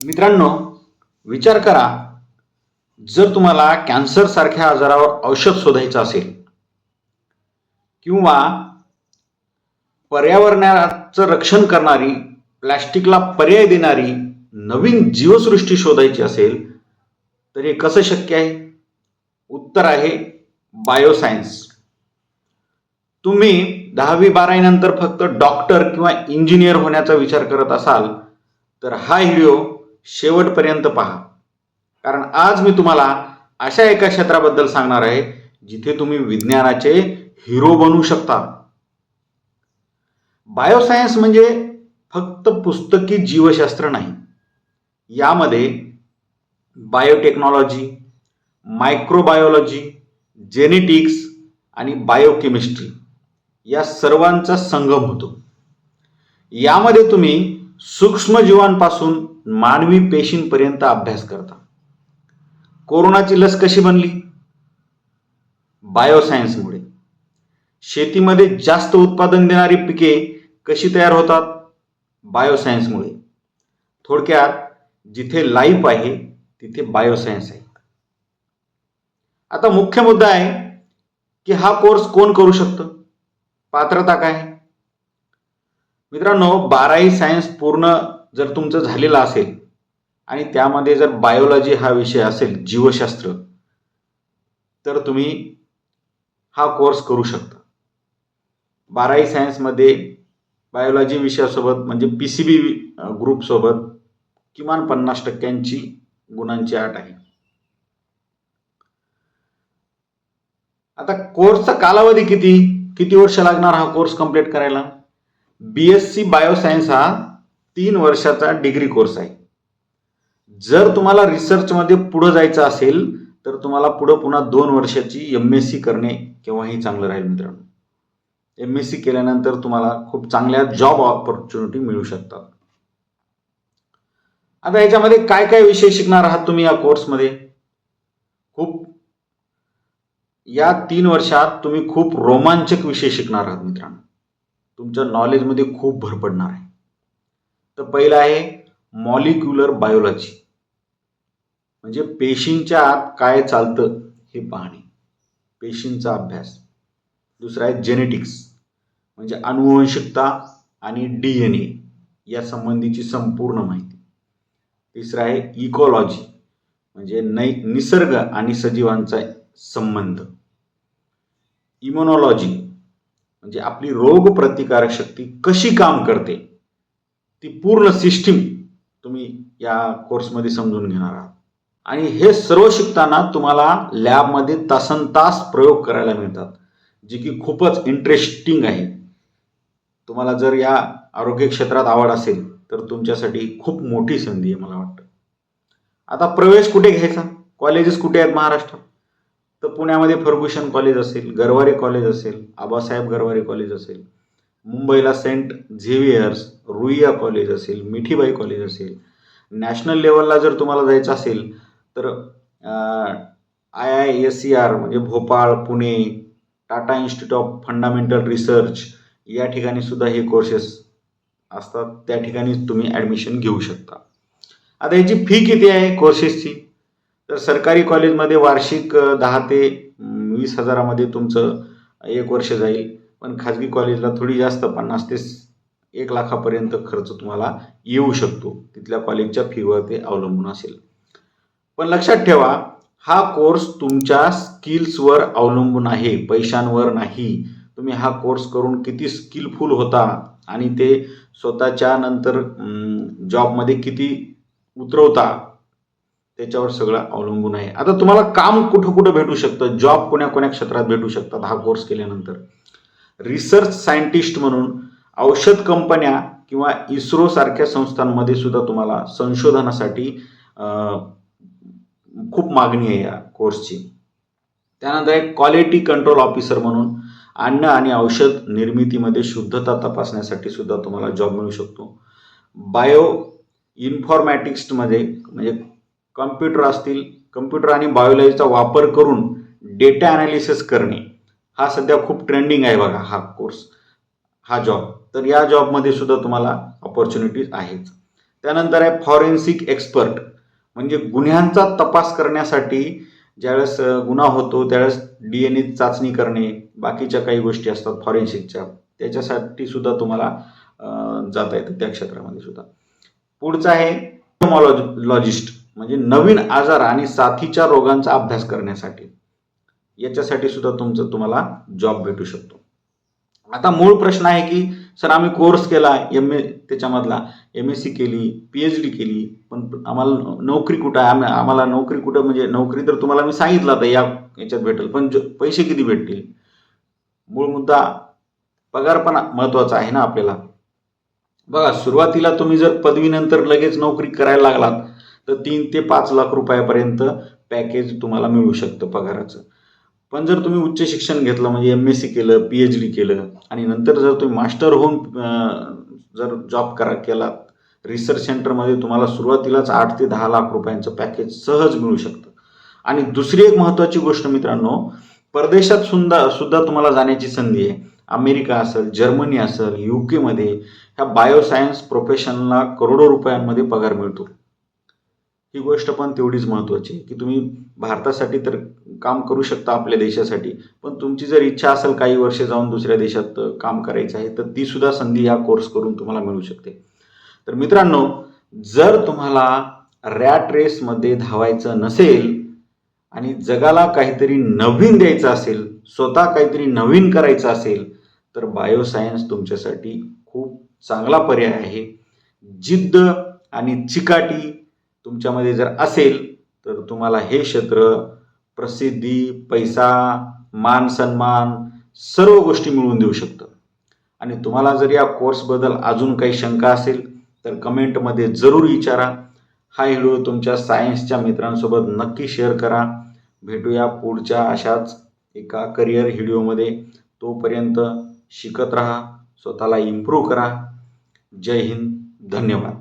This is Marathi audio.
मित्रांनो, विचार करा, जर तुम्हाला कॅन्सर सारख्या आजारावर औषध शोधायचं असेल किंवा पर्यावरणाचं रक्षण करणारी, प्लॅस्टिकला पर्याय देणारी नवीन जीवसृष्टी शोधायची असेल तर हे कसं शक्य आहे? उत्तर आहे बायोसायन्स. तुम्ही 10वी-12वी नंतर फक्त डॉक्टर किंवा इंजिनियर होण्याचा विचार करत असाल तर हा व्हिडिओ शेवटपर्यंत पहा, कारण आज मी तुम्हाला अशा एका क्षेत्राबद्दल सांगणार आहे जिथे तुम्ही विज्ञानाचे हिरो बनू शकता. बायोसायन्स म्हणजे फक्त पुस्तकी जीवशास्त्र नाही. यामध्ये बायोटेक्नॉलॉजी, मायक्रोबायोलॉजी, जेनेटिक्स आणि बायोकेमिस्ट्री या सर्वांचा संगम होतो. यामध्ये तुम्ही सूक्ष्मजीवांपासून मानवी पेशींपर्यंत अभ्यास करता. कोरोनाची लस कशी बनली? बायोसायन्समुळे. शेतीमध्ये जास्त उत्पादन देणारी पिके कशी तयार होतात? बायोसायन्समुळे. थोडक्यात, जिथे लाईफ आहे तिथे बायोसायन्स आहे. आता मुख्य मुद्दा आहे की हा कोर्स कोण करू शकतं? पात्रता काय? मित्रांनो, 12वी सायन्स पूर्ण जर तुमचं झालेलं असेल आणि त्यामध्ये जर बायोलॉजी हा विषय असेल, जीवशास्त्र, तर तुम्ही हा कोर्स करू शकता. 12वी सायन्समध्ये बायोलॉजी विषयासोबत म्हणजे PCB ग्रुपसोबत किमान 50% गुणांची अट आहे. आता कोर्सचा कालावधी किती वर्ष लागणार हा कोर्स कंप्लीट करायला? BSc बायोसायन्स हा 3 वर्षाचा डिग्री कोर्स आहे. जर तुम्हाला रिसर्चमध्ये पुढे जायचं असेल तर तुम्हाला पुन्हा 2 वर्षाची MSc करणे केव्हाही चांगलं राहील. मित्रांनो, MSc केल्यानंतर तुम्हाला खूप चांगल्या जॉब ऑपॉर्च्युनिटी मिळू शकतात. आता याच्यामध्ये काय काय विषय शिकणार आहात तुम्ही या कोर्समध्ये? या 3 वर्षात तुम्ही खूप रोमांचक विषय शिकणार आहात. मित्रांनो, तुमच्या नॉलेजमध्ये खूप भर पडणार आहे. तर पहिलं आहे मॉलिक्युलर बायोलॉजी, म्हणजे पेशींच्या आत काय चालतं हे पाहणे, पेशींचा अभ्यास. दुसरा आहे जेनेटिक्स, म्हणजे अनुवंशिकता आणि DNA या संबंधीची संपूर्ण माहिती. तिसरा आहे इकॉलॉजी, म्हणजे निसर्ग आणि सजीवांचा संबंध. इम्युनॉलॉजी, म्हणजे आपली रोग प्रतिकारक शक्ती कशी काम करते ती पूर्ण सिस्टीम तुम्ही या कोर्समध्ये समजून घेणार आहात. आणि हे सर्व शिकताना तुम्हाला लॅबमध्ये तासनतास प्रयोग करायला मिळतात, जे की खूपच इंटरेस्टिंग आहे. तुम्हाला जर या आरोग्य क्षेत्रात आवड असेल तर तुमच्यासाठी खूप मोठी संधी आहे मला वाटतं. आता प्रवेश कुठे घ्यायचा? कॉलेजेस कुठे आहेत महाराष्ट्रात? तर पुण्यामध्ये फर्ग्युसन कॉलेज असेल, गरवारे कॉलेज असेल, आबासाहेब गरवारे कॉलेज असेल, मुंबईला सेंट झेवियर्स, रुईया कॉलेज असेल, मिठीबाई कॉलेज असेल. नॅशनल लेवलला जर तुम्हाला जायचं असेल तर IISER म्हणजे Bhopal, Pune, Tata institute of fundamental research या ठिकाणी सुद्धा हे कोर्सेस असतात. त्या ठिकाणी तुम्ही ॲडमिशन घेऊ शकता. आता याची फी किती आहे कोर्सेसची? तर सरकारी कॉलेजमध्ये वार्षिक 10 ते 20 हजारामध्ये तुमचं 1 वर्ष जाईल, पण खाजगी कॉलेजला थोडी जास्त 50 ते 1 लाखापर्यंत खर्च तुम्हाला येऊ शकतो. तिथल्या कॉलेजच्या फीवर ते अवलंबून असेल. पण लक्षात ठेवा, हा कोर्स तुमच्या स्किल्सवर अवलंबून आहे, पैशांवर नाही. तुम्ही हा कोर्स करून किती स्किलफुल होता आणि ते स्वतःच्या नंतर जॉबमध्ये किती उतरवता त्याच्यावर सगळं अवलंबून आहे. आता तुम्हाला काम कुठं भेटू शकतं, जॉब कोण्या क्षेत्रात भेटू शकतात हा कोर्स केल्यानंतर? रिसर्च सायंटिस्ट म्हणून औषध कंपन्या किंवा इस्रो सारख्या संस्थांमध्ये सुद्धा तुम्हाला संशोधनासाठी खूप मागणी आहे या कोर्सची. त्यानंतर एक क्वालिटी कंट्रोल ऑफिसर म्हणून अन्न आणि औषध निर्मितीमध्ये शुद्धता तपासण्यासाठी सुद्धा तुम्हाला जॉब मिळू शकतो. बायो इन्फॉर्मॅटिक्समध्ये म्हणजे कम्प्युटर असतील, कम्प्युटर आणि बायोलॉजीचा वापर करून डेटा ॲनालिसिस करणे हा सध्या खूप ट्रेंडिंग आहे बघा हा जॉब. तर या जॉबमध्ये सुद्धा तुम्हाला ऑपॉर्च्युनिटीज आहेत. त्यानंतर आहे फॉरेन्सिक एक्सपर्ट, म्हणजे गुन्ह्यांचा तपास करण्यासाठी ज्यावेळेस गुन्हा होतो त्यावेळेस DNA चाचणी करणे, बाकीच्या काही गोष्टी असतात फॉरेन्सिकच्या, त्याच्यासाठी सुद्धा तुम्हाला जाता येतं त्या क्षेत्रामध्ये सुद्धा. पुढचं आहे न्यूमॉलॉजिस्ट, म्हणजे नवीन आजार आणि साथीच्या रोगांचा अभ्यास करण्यासाठी, याच्यासाठी सुद्धा तुम्हाला जॉब भेटू शकतो. आता मूळ प्रश्न आहे की सर आम्ही कोर्स केला त्याच्यामधला MSc केली, PhD केली, पण आम्हाला नोकरी कुठं आहे, आम्हाला नोकरी कुठं, म्हणजे नोकरी तर तुम्हाला मी सांगितलं आता याच्यात भेटेल, पण पैसे किती भेटतील. मूळ मुद्दा पगार पण महत्वाचा आहे ना आपल्याला. बघा, सुरुवातीला तुम्ही जर पदवीनंतर लगेच नोकरी करायला लागलात तर 3 ते 5 लाख रुपयापर्यंत पॅकेज तुम्हाला मिळू शकतं पगाराचं. पण जर तुम्ही उच्च शिक्षण घेतलं, म्हणजे MSc केलं, PhD केलं आणि नंतर जर तुम्ही मास्टर होऊन जर जॉब केलात रिसर्च सेंटरमध्ये, तुम्हाला सुरुवातीलाच 8 ते 10 लाख रुपयांचं पॅकेज सहज मिळू शकतं. आणि दुसरी एक महत्त्वाची गोष्ट मित्रांनो, परदेशात सुद्धा तुम्हाला जाण्याची संधी आहे. अमेरिका असेल, जर्मनी असेल, UK मध्ये ह्या बायोसायन्स प्रोफेशनला करोडो रुपयांमध्ये पगार मिळतो. ही गोष्ट पण तेवढीच महत्त्वाची आहे की तुम्ही भारतासाठी तर काम करू शकता आपल्या देशासाठी, पण तुमची जर इच्छा असेल काही वर्षे जाऊन दुसऱ्या देशात काम करायचं आहे तर ती सुद्धा संधी या कोर्स करून तुम्हाला मिळू शकते. तर मित्रांनो, जर तुम्हाला रॅट रेसमध्ये धावायचं नसेल आणि जगाला काहीतरी नवीन द्यायचं असेल, स्वतः काहीतरी नवीन करायचं असेल, तर बायोसायन्स तुमच्यासाठी खूप चांगला पर्याय आहे. जिद्द आणि चिकाटी तुमच्यामध्ये जर असेल तर तुम्हाला हे क्षेत्र प्रसिद्धी, पैसा, मान सन्मान सर्व गोष्टी मिळवून देऊ शकतं. आणि तुम्हाला जर या कोर्सबद्दल अजून काही शंका असेल तर कमेंटमध्ये जरूर विचारा. हा व्हिडिओ तुमच्या सायन्सच्या मित्रांसोबत नक्की शेअर करा. भेटूया पुढच्या अशाच एका करिअर व्हिडिओमध्ये. तोपर्यंत शिकत राहा, स्वतःला इम्प्रूव्ह करा. जय हिंद, धन्यवाद.